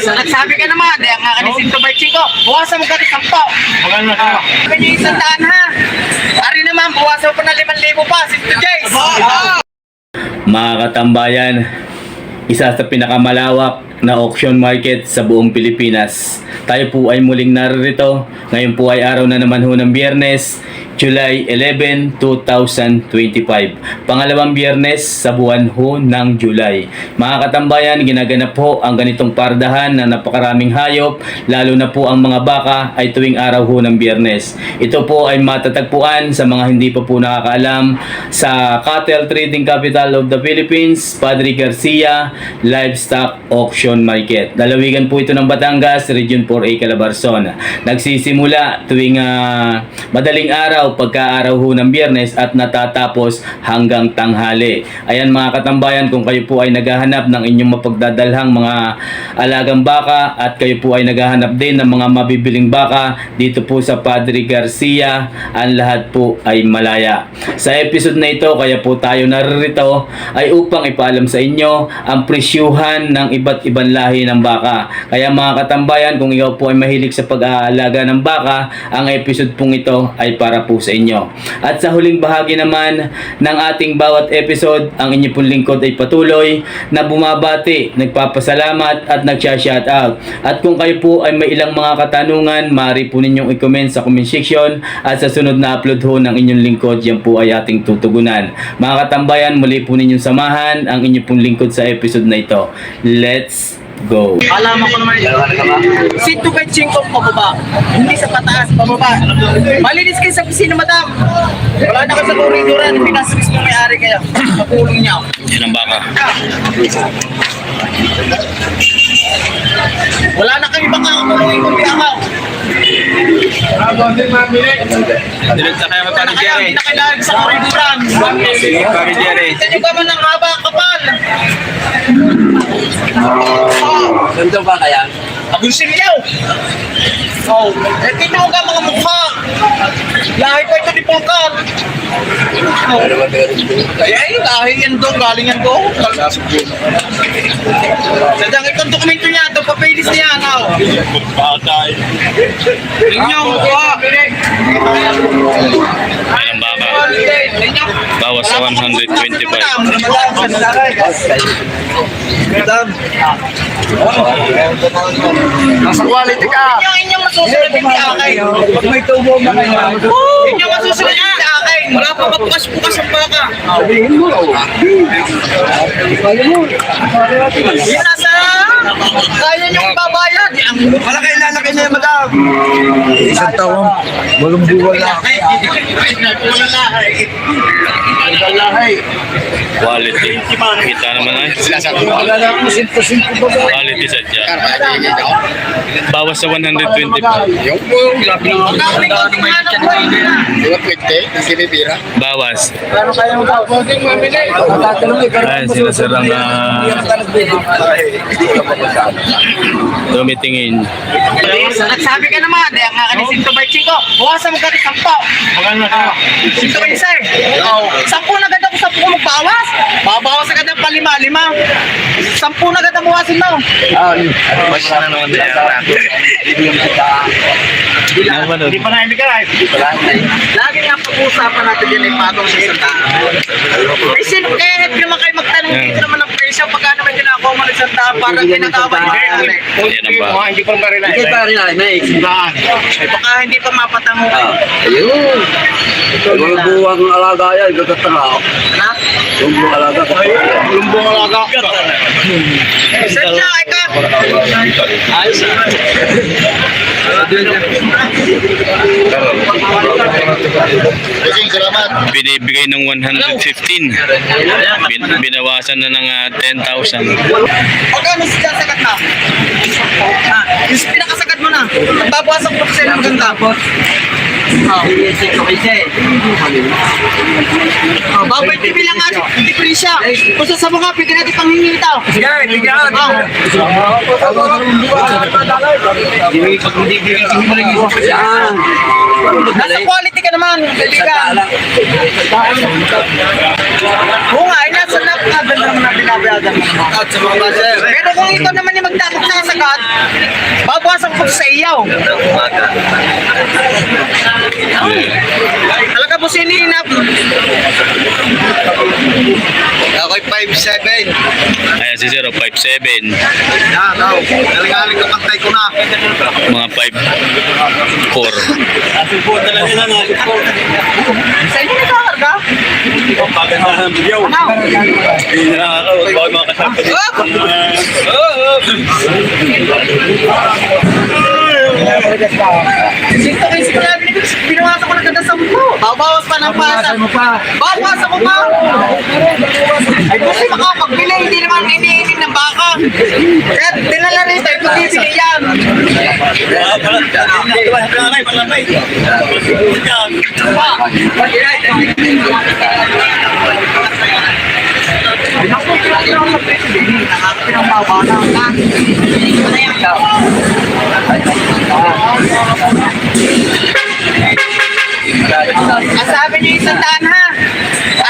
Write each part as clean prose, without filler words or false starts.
Nagsabi ka naman, ang akin ni Sinto by Chico, buwasan mo ka ni Sampo. Maganda ka. Kanya isang daan ha. Ari naman, buwasan mo pa na 5,000 pa, Sinto Jace. Mga katambayan, isa sa pinakamalawak na auction market sa buong Pilipinas. Tayo po ay muling naririto. Ngayon po ay araw na naman ho ng Biyernes, July 11, 2025. Pangalawang Biyernes sa buwan ho ng July. Mga katambayan, ginaganap po ang ganitong pardahan na napakaraming hayop, lalo na po ang mga baka ay tuwing araw ho ng Biyernes. Ito po ay matatagpuan sa mga hindi pa po nakakaalam sa Cattle Trading Capital of the Philippines, Padre Garcia Livestock Auction Market. Lalawigan po ito ng Batangas, Region 4A, Calabarzon. Nagsisimula tuwing madaling araw, pagka-araw ho ng Biyernes at natatapos hanggang tanghali. Ayan mga katambayan, kung kayo po ay naghahanap ng inyong mapagdadalhang mga alagang baka at kayo po ay naghahanap din ng mga mabibiling baka, dito po sa Padre Garcia, ang lahat po ay malaya. Sa episode na ito, kaya po tayo naririto ay upang ipaalam sa inyo ang presyuhan ng iba't ibang lahi ng baka. Kaya mga katambayan, kung ikaw po ay mahilig sa pag-aalaga ng baka, ang episode pong ito ay para po sa inyo. At sa huling bahagi naman ng ating bawat episode, ang inyo pong lingkod ay patuloy na bumabati, nagpapasalamat at nagsha-shoutout. At kung kayo po ay may ilang mga katanungan, maaari po ninyong i-comment sa comment section at sa sunod na upload ho ng inyong lingkod, yan po ay ating tutugunan. Mga katambayan, muli po ninyong samahan ang inyo pong lingkod sa episode na ito. Let's go! Alaman ko naman yun. Sinto by Chico, pababa. Hindi sa pataas, pababa. Malinis kayo sa pisina, madam. Wala na kayo sa koridoran. Pinasabis mo may-ari kayo. Kapulong niya. Yan ang baka. Wala na kami baka kapulongin kung di ako. Direkta kayo Wala na kayo, hindi na kailangan sa koridoran. Kita nyo ba man ang haba kapal? Ganito ba kaya? Abong silyaw! Oh, eh tingnan mo ka mga mukha! Lahi ko ito ni Pongkat! Oh. Kaya yung lahi yan doon, galing yan doon. Sadang itong dokumento niya, itong papilis niya, ano? Tingnan mo mukha! Yan ang baka. Bawas sa 125. Nasa quality ka! Inyong masusunod yung akin! Pag may tubo na kayo. Inyong masusunod yung akin! Wala pa mapukas-pukas ang baka! Sabihin mo. Yung nasa... Kaya niyong babayad! Malaki lalaki na yan, madam. Isang taon, walang buwan lang. Quality. Kita naman ay. Wala na akong sinto-sinto ba ba? Quality sadya. Bawas sa 125. Pagkakuling-kunting hanap ko Bawas. Paano kaya mo ba? Tatanong Ayan, sinasarang tumitingin. Nagsabi ka naman, ang akin ni Sinto by Chico, buwasan mo ka ni Sampo. Maganda ka. Sinto by Sir. Sampo na ganda ko, Sampo ko magbawas. Babawas agad ang palima-lima. Sampo na ganda buwasin mo. Mas na naman din Hindi pa na ibigay. Lagi nga pag-uusapan natin yan ay patong sa sandaan. Eh, sino kaya hit naman kayo magtanong dito naman ang presyo pagka naman ginagawa mo ng sandaan para kinagawa ni Ari. Yan ang baka. Hindi pa rin Hindi pa rin ay may simbahan. Eh, baka hindi pa mapatango. Ayun. Walang buwang alaga yan, gagatatraw. Ha? Yung buwang alaga. Lumbong alaga. Sadya, ika. Ayos. Binibigay ng 115. Binawasan na ng 10,000. Magkano siya sagat na? Ha? Yung pinakasagat mo na. Babawasan ko kasi ng maganda. Babay TV lang nga, hindi ko rin siya. Kung sa mga, pwede natin panghingi ito. Sige, bigyan. Yan. Nasa quality ka naman, kaibigan. Oo nga, nasa sa napakaganda naman na binabayagan mo naman. At sa mga baser. Pero kung ito naman yung magdamot sa sagat, babawasan ko sa iyaw. Talaga po sininap. Ako'y 5'7". Ayan si 057. Yan, daw. Galing-galing kapantay ko na. Mga 5'4". Sa inyo nakakarga? Sinto kayo sinabi nito, binawasan ko na ganda 10. Babawas pa ng pasa. Babawasan mo pa. Ay, kasi makapagbili, hindi naman iniinim ng baka. Kaya dinala rin tayo, bibili yan. Ang sabi niyo isang daan ha.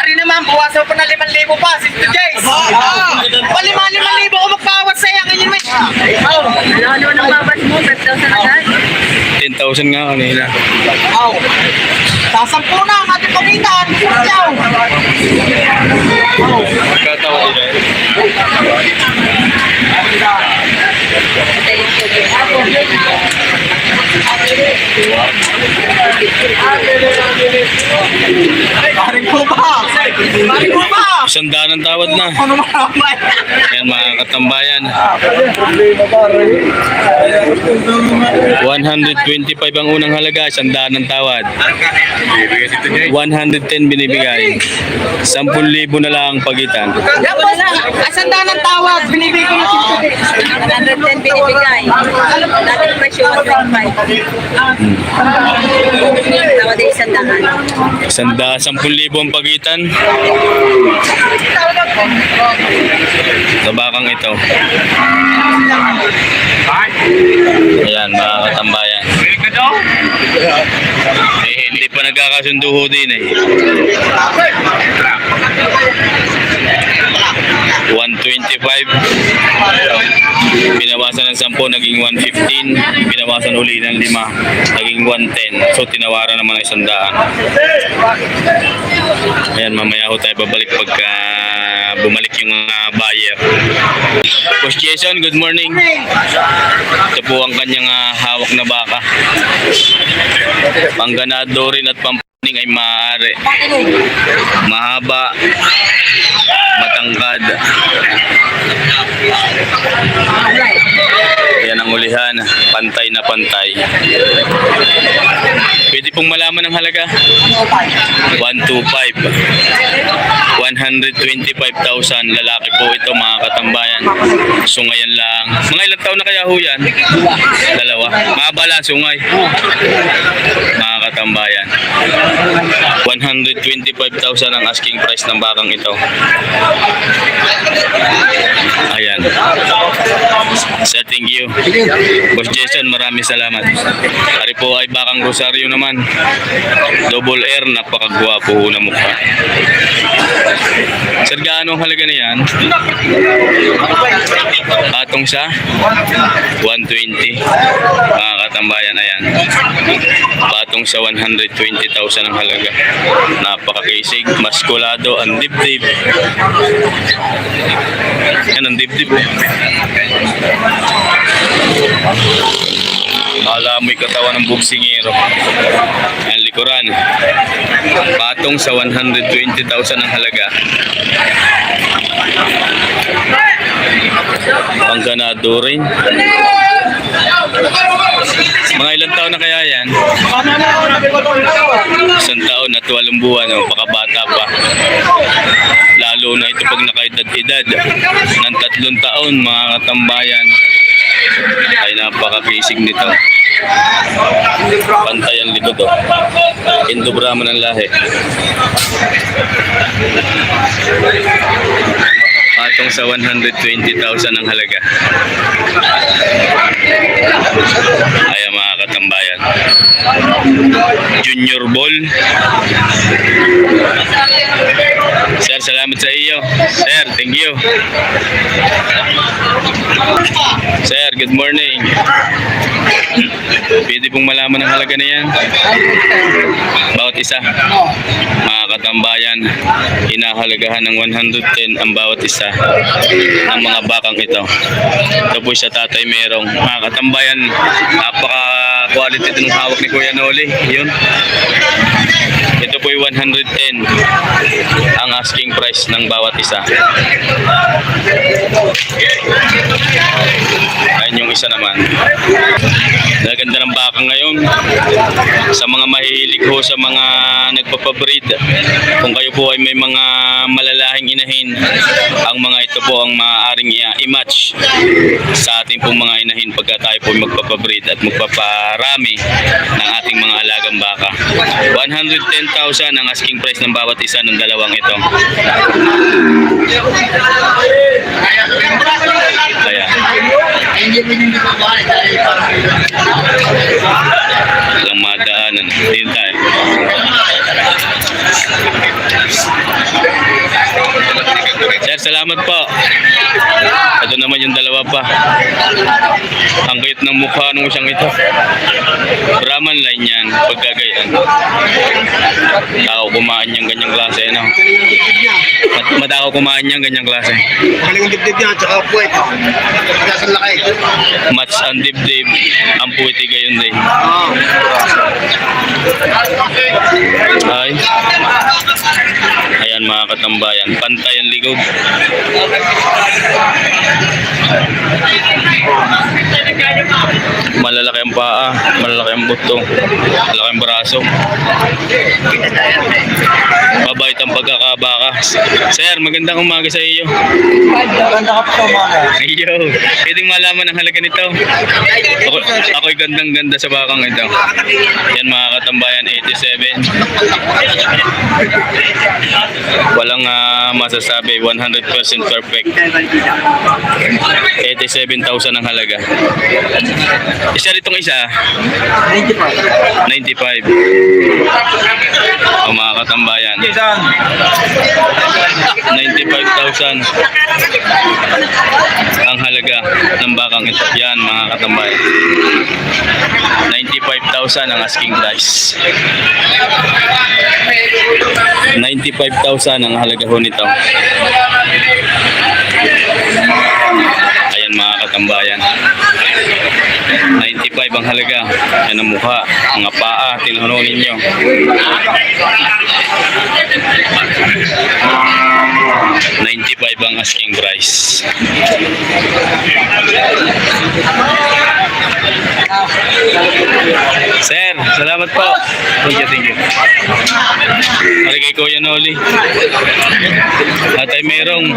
Ari naman, buwasan ko na 5,000 pa, Sister Jace. Pa 5,000 ko magbawas sa iyo. Ganyan may. Ano nang bawas mo? 5,000 agad? 10,000 nga kanina. Oh. Sasampu na ang ating pagitan. Yaw. Katawa din. Paring ko ba? Paring ko ba? Sandaan ang tawad na. Ano maramay? Yan mga katambayan. 125 ang unang halaga, sandaan ang tawad. 110 binibigay. 10,000 na lang ang pagitan. Yan po, asanda ng tawad. Binibigay ko na Sister Jace. 110 binibigay. Dating presyo 125. Tawad ay 100. Sanda 10,000 ang pagitan sa bakang ito. Ayan mga katambayan. Hindi pa nagkakasundo ho din eh. 125 binawasan ng 10 naging 115, binawasan uli ng 5 naging 110, so tinawaran naman ng 100. Ayan, mamaya ho tayo babalik pagka bumalik yung buyer. Boss Jason, good morning. Ito po ang kanyang hawak na baka. Pangganado rin at pampaning ay maaari. Mahaba, matangkad. Yan ang ulihan, pantay na pantay. Pwede pong malaman ang halaga. 125. 125,000. Lalaki po ito mga katambayan. Sungayan lang. Mga ilang taon na kaya ho yan? 2. Mahaba lang sungay. Mga katambayan. 125,000 ang asking price ng bakang ito. Ayan. Sir, thank you. Boss Jason, maraming salamat. Ari po ay bakang Rosario naman. Double R, napakagwapo ho na mukha. Sir, gaano ang halaga na yan? Patong sa 120. Mga katambayan, ayan. Patong sa 120,000 ang halaga. Napakakisig, maskulado, ang dibdib. Yan ang dibdib. Kala mo'y katawan ng buksingero. Yan, likuran. Patong sa 120,000 ang halaga. Pangganado rin. Mga ilang taon na kaya yan? 1 taon at 8 buwan, pakabata pa. Lalo na ito pag nakaedad-edad ng 3 taon, mga katambayan, ay napakakisig nito. Pantay ang likod o. Indo-Brahman ang lahi. Patong sa 120,000 ang halaga. Ay mga katambayan. Junior ball. Sir, salamat sa iyo. Sir, thank you. Sir, good morning. Pwede pong malaman ang halaga na yan? Bawat isa. Mga katambayan, hinahalagahan ng 110 ang bawat isa ng mga bakang ito. Ito po siya Tatay Merong. Mga katambayan, napaka-quality ng hawak ni Kuya Noli. Yun. Ito po yung 110 ang asking price ng bawat isa. Ayan yung isa naman. Naganda ng baka ngayon. Sa mga mahilig ho sa mga nagpapabreed, kung kayo po ay may mga malalahing inahin, ang mga ito po ang maaaring i-match sa ating pong mga inahin pagka tayo po magpapabreed at magpaparami ng ating mga alagang baka. 110,000 ang asking price ng bawat isa ng dalawang ito. Kaya walang madaanan. Dito tayo. Sir, salamat po. Ito naman yung dalawa pa. Ang kait ng mukha nung siyang ito. Brahman line yan, pagkagayaan. Tao kumain niyang ganyang klase, no? Matakaw kumain niyang ganyang klase. Magaling ang dibdib niya, tsaka puwet. Nasa laki. Match ang dibdib, ang puwiti gayon din. Ay. Ayan mga katambayan, pantay ang likod. Malalaki ang paa, malalaki ang buto, malalaki ang braso. Mabait ang pagkakabaka. Sir, magandang umaga sa iyo. Maganda ka pa sa umaga. Iyo, pwedeng malaman ang halaga nito. Ako'y gandang-ganda sa bakang ito. Yan mga katambayan, 87. Walang masasabi, 100% perfect. 87,000 ang halaga. Isa itong isa, 95. O mga katambayan, 95,000 ang halaga ng bakang ito. Yan mga katambayan, 95,000 ang asking price. 95,000 ang halaga ho nito. Ayan mga katambayan, 95 ang halaga. Yan ang mukha, mga paa, tinanong ninyo. 95 ang asking price. Sir, salamat po. Thank you. Mari kay Kuya Noli. Tatay Merong,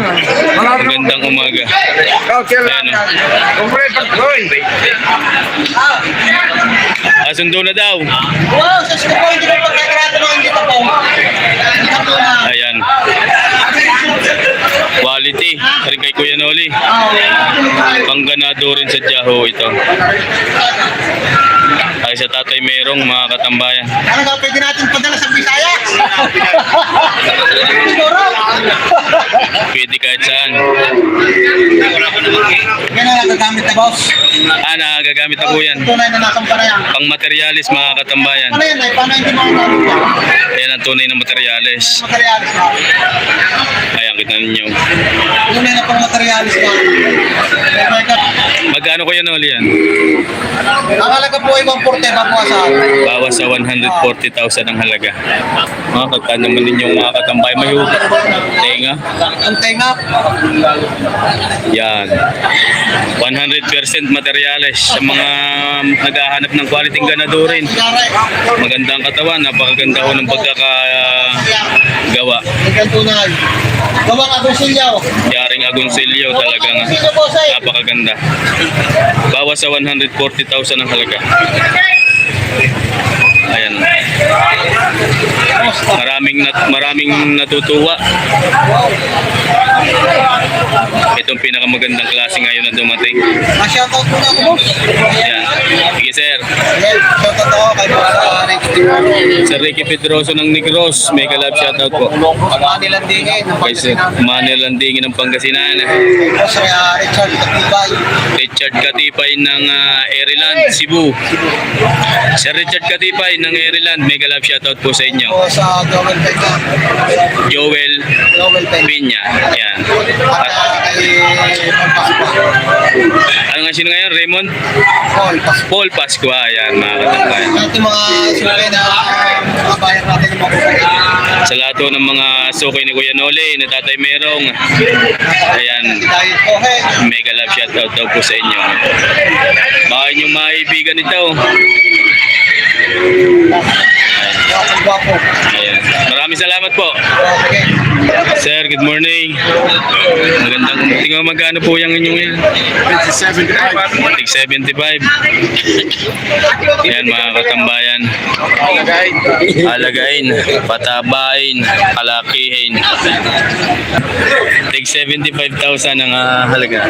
magandang umaga. Okay lang. Sundo na daw. Wow, sa school hindi ko pagkakarata ng hindi pa po. Ayan. Quality. Mari kay Kuya Noli. Pangganado rin sa Jaho ito. Ay sa Tatay Merong, mga katambayan. Ano daw pwede natin padala sa Visayas? Pwede kahit saan. Yan ang nagagamit na boss. Nagagamit na po yan. Tunay na nakampa na yan. Pang materialis, mga katambayan. Ano yan eh? Paano hindi mo nagamit yan? Ayan ang tunay na materialis. Materialis na. Ayan, kita ninyo. Tunay na pang materialis na. Magkano Kuya Noli yan? Ang halaga po ay 140 babawasan. Bawas sa 140,000 ang halaga. Mga kagkano naman ninyo mga katambay. May hugot. Tenga. Ang tenga. Yan. 100% materialis sa mga naghahanap ng quality ganadurin. Magandang katawan, napakaganda ho ng pagkakagawa. Ang tunay. Gawang agosilyaw. Yaring agonsilyo talagang napakaganda. Bawas sa 140,000 ang halaga. Ayan. Maraming natutuwa. Itong pinakamagandang klase ngayon na dumating. Ma-shoutout muna ako boss. Ayan. Sige sir. Shoutout ako kay boss. Sir Ricky Pedroso ng Negros, mega love shoutout po. Manilang dingin. Kay Sir Manel Landingin ng Pangasinan. Sa Richard Katibay. Richard Katipay ng Maryland, Cebu. Sir Richard Katipay ng Maryland, mega love shoutout po sa inyo. O sa Joel Pega. Joel Joel Pega. Pinya. Ayan. At kay Pascua. Ano nga sino ngayon? Raymond? Paul Pascua. Paul Pascua. Ayan, mga katambayan. At yung mga sumay na mga bayan natin yung mga Sa lahat po ng mga sukay ni Kuya Noli, na Tatay Merong. Ayan. dahil po Mega love shoutout daw po sa inyo. Baka inyong maibigan ito. Ang gwapo. Ayan. Maraming salamat po. Okay. Sir, good morning. Magandang tingnan mo magkano po yung inyong yan? 75. Yan mga katambayan. Alagain, patabain, kalakihin. Tig 75,000 ang halaga.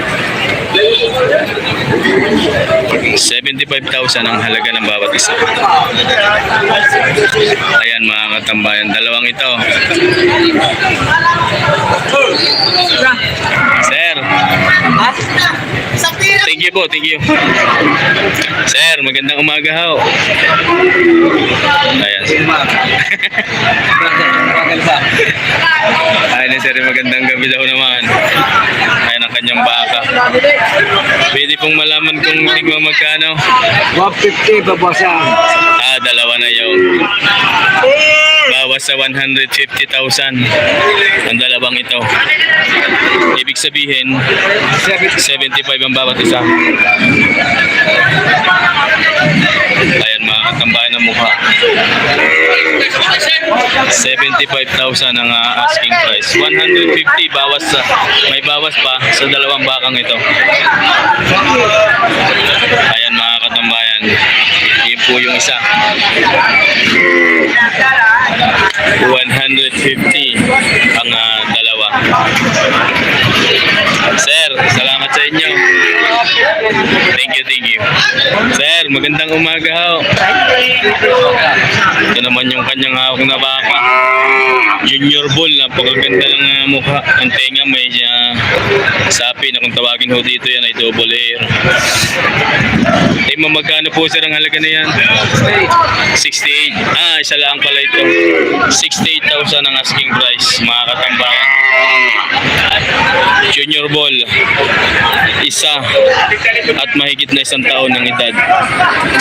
75,000 ang halaga ng bawat isa. Ayan mga katambayan, dalawang ito. Sir, thank you po, thank you. Sir, magandang umaga ho. Ayan. Ayan sir, magandang gabi daw naman. Ayan ang kanyang baka. Pwede pong malaman kung tingnan magkano. 150 babasan. Dalawa na yun. Bawas sa 150,000 ang dalawang ito. Ibig sabihin, 75 ang bawat isa. Ayan mga katambayan ng mukha. 75,000 ang asking price. 150 bawas sa, may bawas pa sa dalawang bakang ito. Ayan mga katambayan. Yun po yung isa. 150 ang dalawa. Sir, salamat sa inyo. Thank you, thank you. Sir, magandang umaga ho. Ito naman yung kanyang hawak na baka. Junior Bull, napakaganda ng mukha. Ang tenga may sapi na kung tawagin ho dito yan ay double hair. Magkano po sir ang halaga na yan? 68. Isa lang pala ito. 68,000 ang asking price, mga katambayan. Junior Ball, isa at mahigit na 1 taon ng edad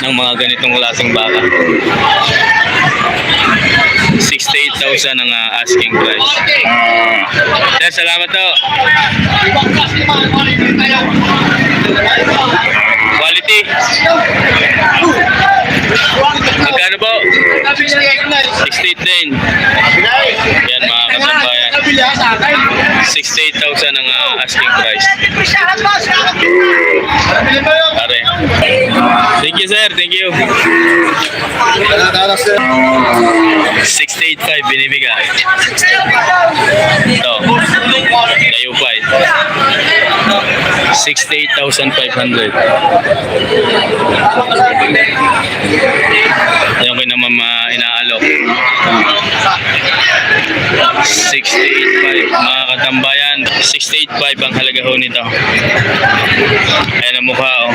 ng mga ganitong klaseng baka. 68,000 ang asking price. Sir, salamat to. Quality. Magkano po? 68 din. Yan mga katambayan. 68,000 ang asking price. Pare. Thank you sir, thank you. 68.5 binibigay. Ito. Layupay. 68,500. Ayun ko naman inaalok. 68.5 mga katambayan. 68.5 ang halaga ho nito. Ayan ang mukha oh.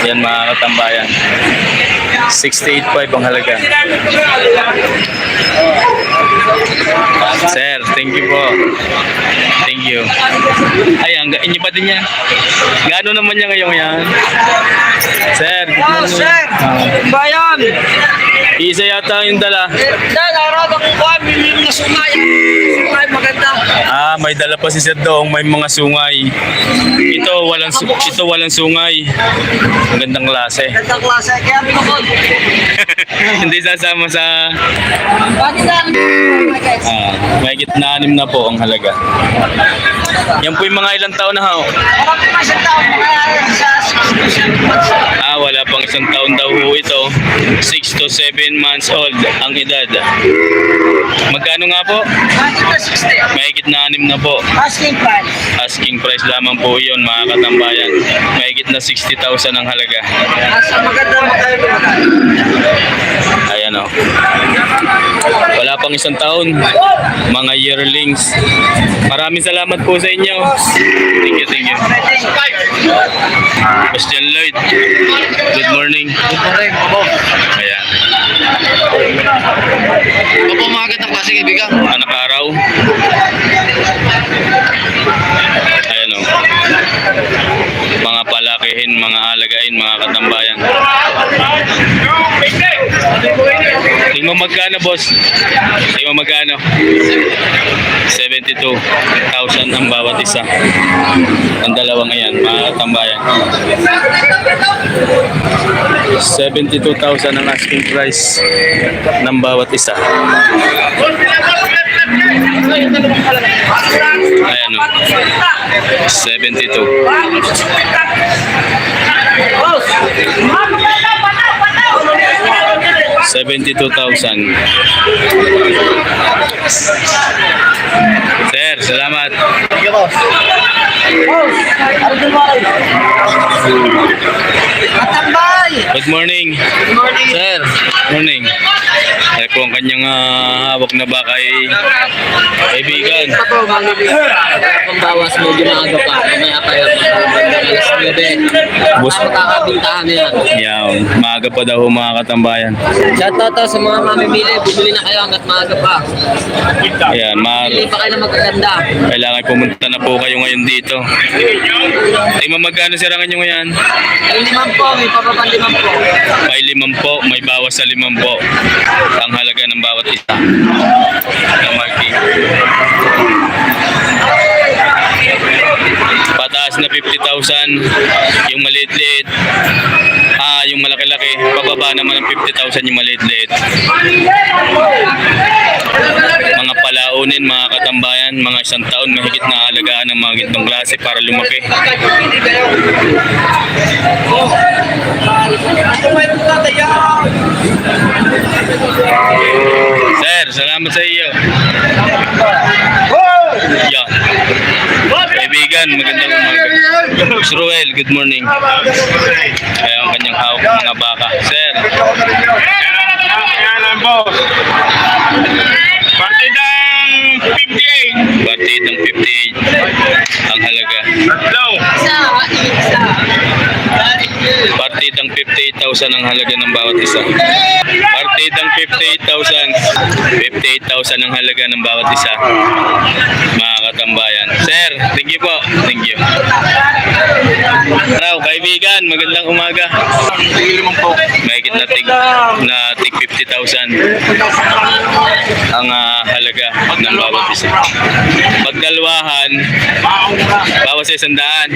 Yan mga katambayan. 68.5 ang halaga. Sir, thank you po. Thank you. Ay, inyo pa din yan. Gaano naman niya ngayon yan? Sir, Sir, bayan. isa yata yung dala. Narada ko ba, bibili na sungay. Sungay maganda. May dala pa si Sir Dong, may mga sungay. Ito walang sungay. Magandang klase. Gandang klase, kaya pinukod. Hindi sasama sa Bakit na? may gitna 6 na po ang halaga. Yan po yung mga ilang taon na ho. Parang pumasya tao mga sa Wala pang 1 taon daw ho ito. 6 to 7 months old ang edad. Magkano nga po? Ito 60. Mahigit na 6 na po. Asking price. Asking price lamang po yun mga katambayan. Mahigit na 60,000 ang halaga. Asa maganda magkano. Ayan o. Wala pang 1 taon. Mga yearlings. Maraming salamat po sa inyo. Thank you, thank you. Christian Lloyd. Good morning. Ayan. Ano po mga gandang klase kaibigan? Anak araw. Ayan o. Mga palakihin, mga alagain, mga katambayan. Tingnan mo magkano, boss? Tingnan mo magkano? 72,000 ang bawat isa. Ang dalawang ayan, mga katambayan. 72,000 ang asking price ng bawat isa. Ayan o. 72. 72,000. Sir, salamat. Matambay. Good morning. Good morning. Sir, morning. Ay po ang kanyang hawak na baka ay kaibigan. Ako, kung bawas mo ginagawa pa, mamaya pa yan. Alas 9. Bus, Kakabintahan na yan. yaw, maaga pa daw mga katambayan. Shoutout sa mga mamimili, bumili na kayo hanggat maaga pa. Ayan, Bili pa kayo na magaganda. kailangan pumunta na po kayo ngayon dito. Ay, magkano sirangan nyo ngayon? Ay, 5 po, may papapan 5 po. May 5 po, may bawas sa 5 po. Ang halaga ng bawat isa. Ng marking. Pataas na 50,000 yung maliit-liit. Yung malaki-laki. Pababa naman ng 50,000 yung maliit-liit. Mga palaunin, mga katambayan, mga 1 taon, mahigit na alagaan ng mga gintong klase para lumaki. Sir, salamat sa iyo. Yan. Kaibigan, magandang umaga. Ruel, good morning. Kaya ang kanyang hawak ng mga baka. Sir, Yan ang boss. Partidang 58. partidang 58 ang halaga. Hello. Partidang 58,000 ang halaga ng bawat isa. Partidang 58,000. 58,000 ang halaga ng bawat isa. Mga katambayan. Sir, thank you po. Thank you. Araw, kaibigan, magandang umaga. Mahigit na tig 50,000 ang halaga ng bawat isa. Pagdalwahan, bawas sa 100.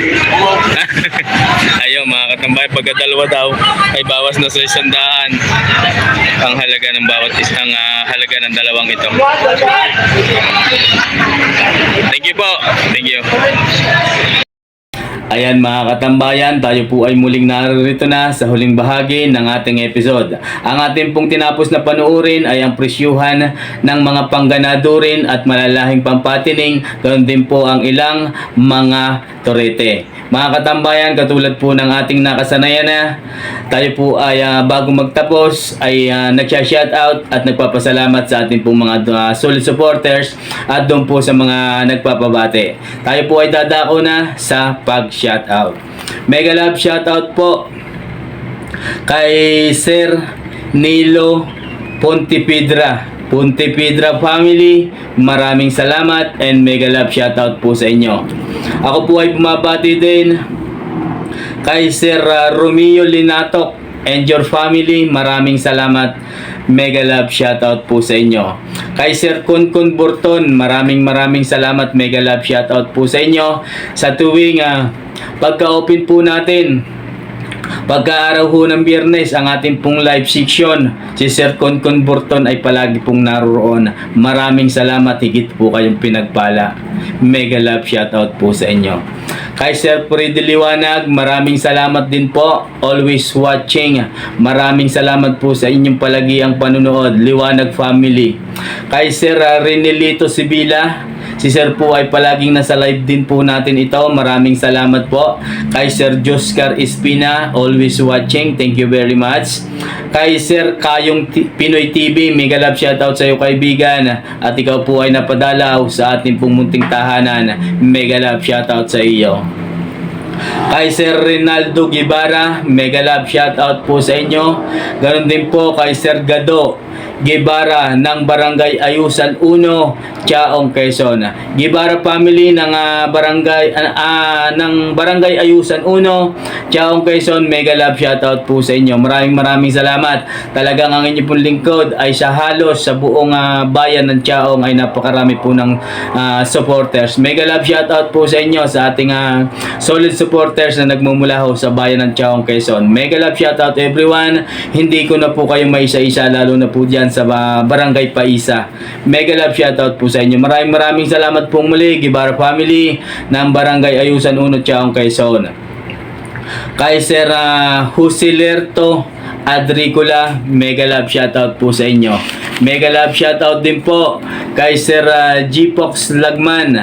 Ayaw mga katambayan, pagkadalwa daw ay bawas na sa 100 ang halaga ng bawat isa, ang halaga ng dalawang ito. Thank you po. Thank you. Ayan mga katambayan, tayo po ay muling narito na sa huling bahagi ng ating episode. Ang ating pong tinapos na panuorin ay ang presyuhan ng mga pangganadurin at malalahing pampatining, ganoon din po ang ilang mga torete. Mga katambayan, katulad po ng ating nakasanayan na, tayo po ay bago magtapos ay nagsha-shoutout at nagpapasalamat sa ating pong mga solid supporters at doon po sa mga nagpapabate. Tayo po ay dadako na sa pag-shoutout. Mega love shoutout po kay Sir Nilo Pontipidra family, maraming salamat and mega love shoutout po sa inyo. Ako po ay bumabati din kay Sir Romeo Linatok and your family, maraming salamat, mega love shoutout po sa inyo. Kay Sir Kunkun Burton, maraming salamat, mega love shoutout po sa inyo. Sa tuwing pagka-open po natin, pagka-araw ho ng Biyernes, ang ating pong live section, si Sir Kunkun Burton ay palagi pong naroon. Maraming salamat, higit po kayong pinagpala. Mega love shoutout po sa inyo. Kay Sir Freddy Liwanag, maraming salamat din po. Always watching. Maraming salamat po sa inyong palagiang panunood. Liwanag family. Kay Sir Renelito Sibila, si Sir po ay palaging nasa live din po natin ito. Maraming salamat po. Kay Sir Joscar Espina, always watching. Thank you very much. Kay Sir Kayong Pinoy TV, mega love shoutout sa iyo kaibigan. At ikaw po ay napadalaw sa ating pong munting tahanan. Mega love shoutout sa iyo. Kay Sir Rinaldo Gibara, mega love shoutout po sa inyo. Ganon din po kay Sir Gado Gibara ng Barangay Ayusan 1, Chaong, Quezon. Gibara family ng Barangay Ayusan 1, Chaong, Quezon, mega love shoutout po sa inyo. Maraming salamat. Talagang ang inyong pong lingkod ay sa halos sa buong bayan ng Chaong ay napakarami po ng supporters. Mega love shoutout po sa inyo sa ating solid supporters na nagmumula ho sa bayan ng Chaong, Quezon. Mega love shoutout everyone. Hindi ko na po kayo maisa-isa, lalo na po dyan sa Barangay Paisa. Mega love shoutout po sa inyo. Maraming salamat po muli, Gibara family ng Barangay Ayusan 1, Chaong, Quezon. Kay Sir Husilerto Adricola, mega love shoutout po sa inyo. Mega love shoutout din po kay Sir Gpox Lagman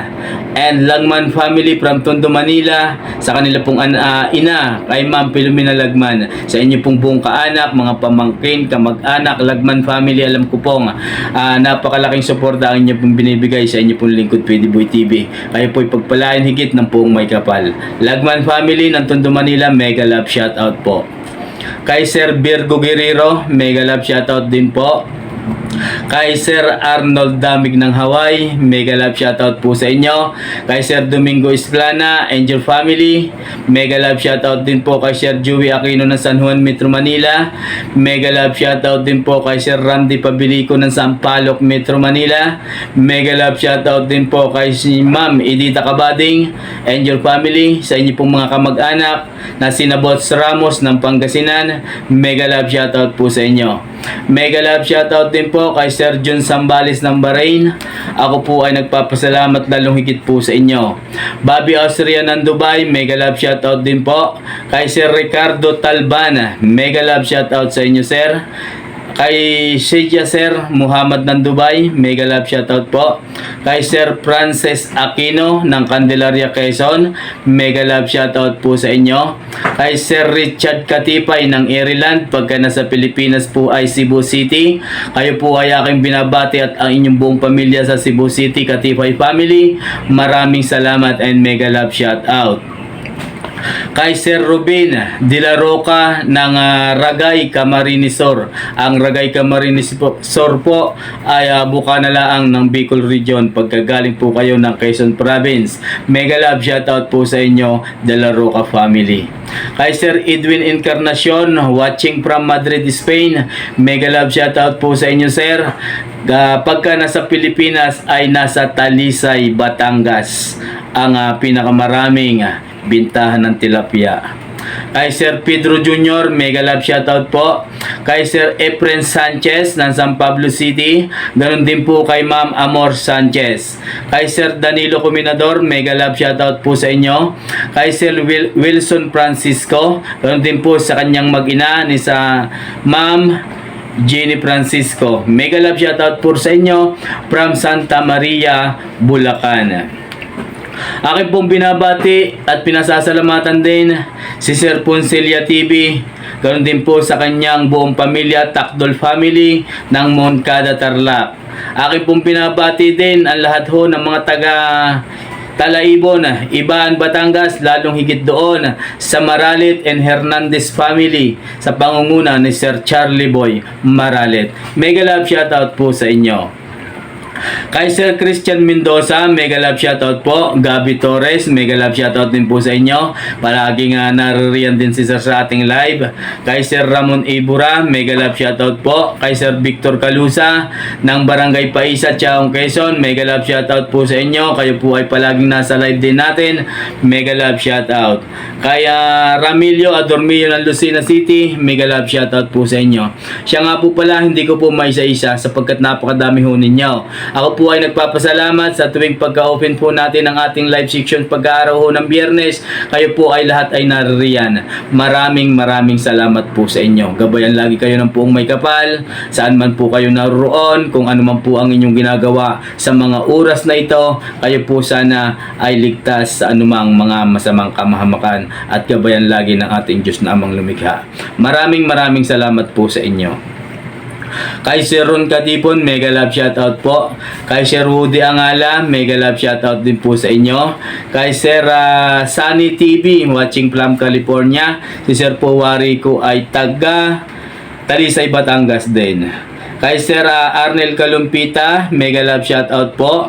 and Lagman family from Tondo, Manila, sa kanila pong ina, kay Ma'am Pilomena Lagman, sa inyo pong buong kaanak, mga pamangkin, kamag-anak, Lagman family. Alam ko pong napakalaking suporta ang inyo pong binibigay sa inyo pong lingkod Pwede Boy TV. Kayo po'y pagpalain higit ng buong may kapal. Lagman family ng Tondo, Manila, mega love shoutout po. Kay Sir Virgo Guerrero, mega love shoutout din po. Kay Sir Arnold Damig ng Hawaii, mega love shoutout po sa inyo. Kay Sir Domingo Esplana, Angel family, mega love shoutout din po kay Sir Joey Aquino ng San Juan, Metro Manila. Mega love shoutout din po kay Sir Randy Pabilico ng Sampaloc, Metro Manila. Mega love shoutout din po kay si Ma'am Edita Cabading, Angel family, sa inyo pong mga kamag-anak na sina Bots Ramos ng Pangasinan. Mega love shoutout po sa inyo. Mega love shoutout din po kay Sir John Sambales ng Bahrain. Ako po ay nagpapasalamat lalong higit po sa inyo. Bobby Austria ng Dubai, mega love shoutout din po. Kay Sir Ricardo Talban, mega love shoutout sa inyo, sir. Kay Sheikha Sir Muhammad ng Dubai, mega love shoutout po. Kay Sir Francis Aquino ng Candelaria, Quezon, mega love shoutout po sa inyo. Kay Sir Richard Katipay ng Ireland, pagka nasa Pilipinas po ay Cebu City. Kayo po ay aking binabati at ang inyong buong pamilya sa Cebu City, Katipay family. Maraming salamat and mega love shoutout. Kay Sir Ruben de la Roca ng Ragay Camarinesor. Ang Ragay Camarinesor po ay buka na laang ng Bicol Region pagkagaling po kayo ng Quezon Province. Mega love shoutout po sa inyo, de la Roca family. Kay Sir Edwin Encarnacion, watching from Madrid, Spain, mega love shoutout po sa inyo, sir. Pagka nasa Pilipinas ay nasa Talisay, Batangas ang pinakamaraming bintahan ng tilapia. Kay Sir Pedro Jr., mega love shoutout po. Kay Sir Efren Sanchez ng San Pablo City, ganoon din po kay Ma'am Amor Sanchez. Kay Sir Danilo Cominador, mega love shoutout po sa inyo. Kay Sir Wilson Francisco, ganoon din po sa kanyang mag-ina ni sa Ma'am Jenny Francisco, mega love shoutout po sa inyo from Santa Maria, Bulacan. Akin pong binabati at pinasasalamatan din si Sir Poncelia TV, ganoon din po sa kanyang buong pamilya, Takdol family ng Moncada, Tarlac. Akin pong binabati din ang lahat ho ng mga taga Talaibon, Ibaan, Batangas, lalong higit doon sa Maralit and Hernandez family sa pangunguna ni Sir Charlie Boy Maralit. Mega love shoutout po sa inyo. Kay Sir Christian Mendoza, mega love shoutout po. Gabi Torres, mega love shoutout din po sa inyo. Palaging naririyan din si Sir sa ating live. Kay Sir Ramon Ibura, mega love shoutout po. Kay Sir Victor Calusa ng Barangay Paisa, Chaong, Quezon, mega love shoutout po sa inyo. Kayo po ay palaging nasa live din natin. Mega love shoutout. Kay Ramilio Adormillo ng Lucena City, mega love shoutout po sa inyo. Siya nga po pala, hindi ko po maisa-isa sapagkat napakadami ho ninyo. Ako po ay nagpapasalamat sa tuwing pagka-open po natin ng ating live section pagka-araw ho ng Biyernes. Kayo po ay lahat ay naririyan. Maraming salamat po sa inyo. Gabayan lagi kayo ng Puong May Kapal. Saan man po kayo naroon, kung ano man po ang inyong ginagawa sa mga oras na ito, kayo po sana ay ligtas sa anumang mga masamang kamahamakan at gabayan lagi ng ating Diyos na Amang Lumikha. Maraming salamat po sa inyo. Kay Sir Ron Katipon, mega love shoutout po. Kay Sir Woody Angala, mega love shoutout din po sa inyo. Kay Sir Sunny TV, watching from California. Si Sir Powari ko ay taga Talisay, Batangas din. Kay Sir Arnel Kalumpita, mega love shoutout po.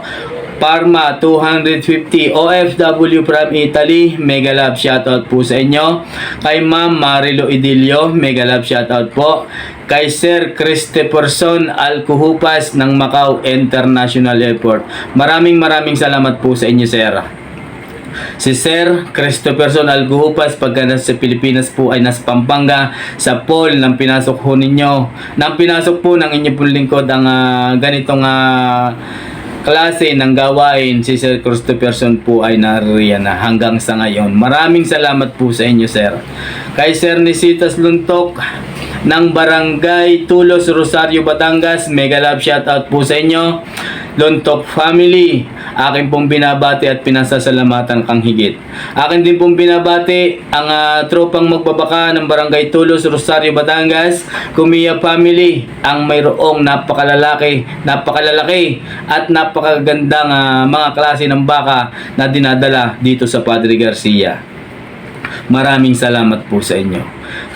Parma 250 OFW from Italy, mega love shoutout po sa inyo. Kay Ma'am Marilo Idilio, mega love shoutout po. Kay Sir Christopherson Alcuhupas ng Macau International Airport. Maraming salamat po sa inyo, sir. Si Sir Christopherson Alcuhupas pagka nasa Pilipinas po ay nasa Pampanga sa poll ng pinasok ho ninyo. Nang pinasok po ng inyo pong lingkod ang ganitong klase ng gawain, si Sir Christopherson po ay naririyan na hanggang sa ngayon. Maraming salamat po sa inyo, sir. Kay Sir Nisitas Luntok ng Barangay Tulos, Rosario, Batangas, mega love shoutout po sa inyo. Luntok family, akin pong binabati at pinasasalamatan kang higit. Akin din pong binabati ang tropang magbabaka ng Barangay Tulos, Rosario, Batangas, Kumiya family, ang mayroong napakalalaki at napakagandang mga klase ng baka na dinadala dito sa Padre Garcia. Maraming salamat po sa inyo.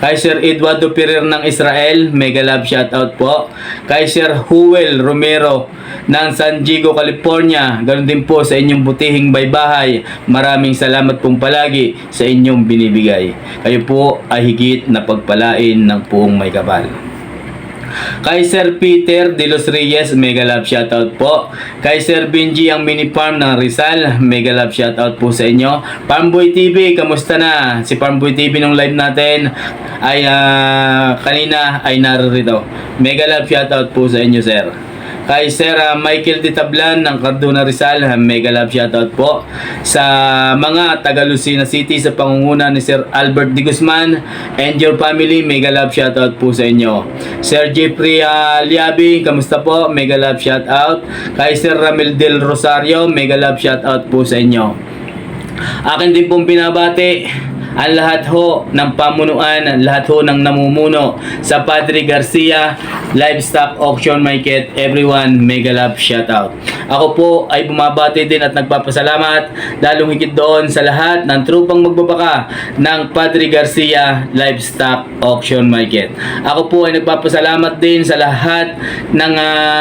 Kay Sir Eduardo Pereira ng Israel, mega love shoutout po. Kay Sir Huel Romero ng San Diego, California, ganoon din po sa inyong butihing baybahay. Maraming salamat pong palagi sa inyong binibigay. Kayo po ay higit na pagpalain ng Puong May Kapal. Kay Sir Peter de los Reyes, mega love shoutout po. Kay Sir Benji ang mini farm ng Rizal, mega love shoutout po sa inyo. Farmboy TV, kamusta na? Si Farmboy TV nung live natin ay kanina ay narito. Mega love shoutout po sa inyo, sir. Kay Sir Michael de Tablan ng Cardona, Rizal, mega love shoutout po. Sa mga taga Lucena City sa pangunguna ni Sir Albert de Guzman and your family, mega love shoutout po sa inyo. Sir Jeffrey Liabi, kamusta po? Mega love shoutout. Kay Sir Ramil del Rosario, mega love shoutout po sa inyo. Akin din pong binabati ang lahat ho ng pamunuan, lahat ho ng namumuno sa Padre Garcia Livestock Auction Market. Everyone, mega love shoutout. Ako po ay bumabati din at nagpapasalamat lalong higit doon sa lahat ng trupang magbabaka ng Padre Garcia Livestock Auction Market. Ako po ay nagpapasalamat din sa lahat ng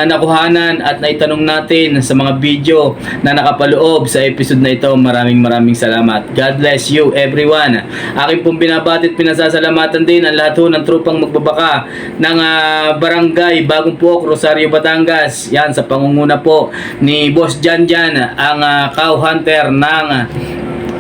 nakuhanan at naitanong natin sa mga video na nakapaloob sa episode na ito. Maraming salamat. God bless you, everyone. Aking pong binabati at pinasasalamatan din ang lahat ho ng trupang magbabaka ng Barangay Bagong Puok, Rosario, Batangas. Yan, sa pangunguna po ni Boss Janjan, ang cow hunter ng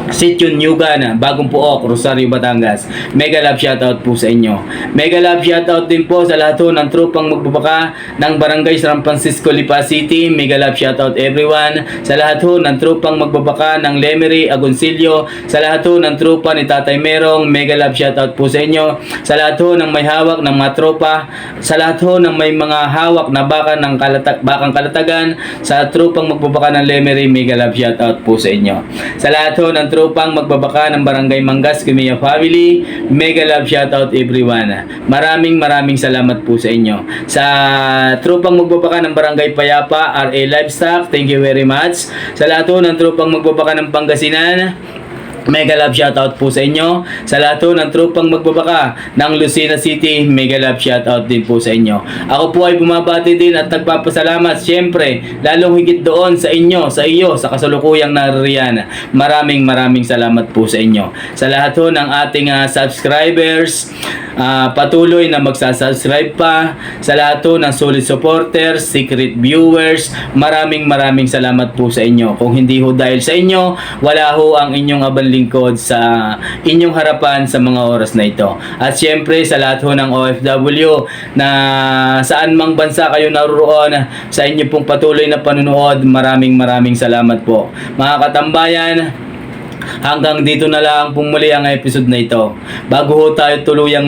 Sitio Nyugan, Bagong Puok, Rosario, Batangas. Mega love shoutout po sa inyo. Mega love shoutout din po sa lahat ng trupang magbabaka ng Barangay San Francisco, Lipa City. Mega love shoutout everyone. Sa lahat ng trupang magbabaka ng Lemery, Agoncillo. Sa lahat ng trupa ni Tatay Merong, mega love shoutout po sa inyo. Sa lahat ng may hawak ng mga tropa. Sa lahat ng may mga hawak na baka ng bakang kalatagan. Sa trupang magbabaka ng Lemery, mega love shoutout po sa inyo. Sa lahat ng tropang magbabaka ng Barangay Mangas, Kumiya family, mega love shoutout everyone. Maraming salamat po sa inyo. Sa tropang magbabaka ng Barangay Payapa, RA Livestock, thank you very much. Sa lahat ng tropang magbabaka ng Pangasinan, mega love shoutout po sa inyo. Sa lahat ng trupang magbabaka ng Lucena City, mega love shoutout din po sa inyo. Ako po ay bumabati din at nagpapasalamat siyempre lalong higit doon sa inyo, sa iyo, sa kasalukuyang naririyan. Maraming salamat po sa inyo. Sa lahat ng ating subscribers, patuloy na magsasubscribe pa, sa lahat po ng solid supporters, secret viewers, maraming salamat po sa inyo. Kung hindi ho dahil sa inyo, wala ho ang inyong abang lingkod sa inyong harapan sa mga oras na ito. At syempre sa lahat ho ng OFW na saan mang bansa kayo naroon, sa inyo pong patuloy na panunood, maraming salamat po. Mga katambayan, hanggang dito na lang pumuli ang episode na ito. Bago ho tayo tuluyang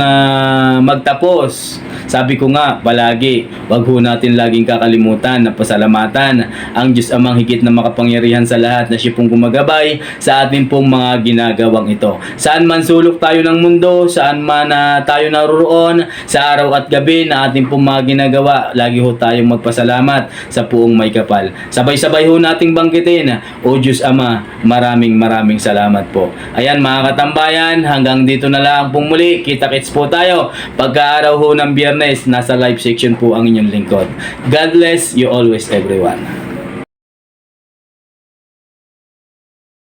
magtapos, sabi ko nga palagi, wag ho natin laging kakalimutan na pasalamatan ang Diyos Amang higit na makapangyarihan sa lahat na siya pong gumagabay sa ating pong mga ginagawang ito. Saan man sulok tayo ng mundo, saan man tayo naroon, sa araw at gabi na ating pong mga ginagawa, lagi ho tayong magpasalamat sa Puong May Kapal. Sabay-sabay ho nating banggitin, O Diyos Ama, maraming salamat po. Ayan mga katambayan, hanggang dito na lang pong muli. Kita-kits po tayo pagka-araw ho ng Biyernes. Nasa live section po ang inyong lingkod. God bless you always everyone.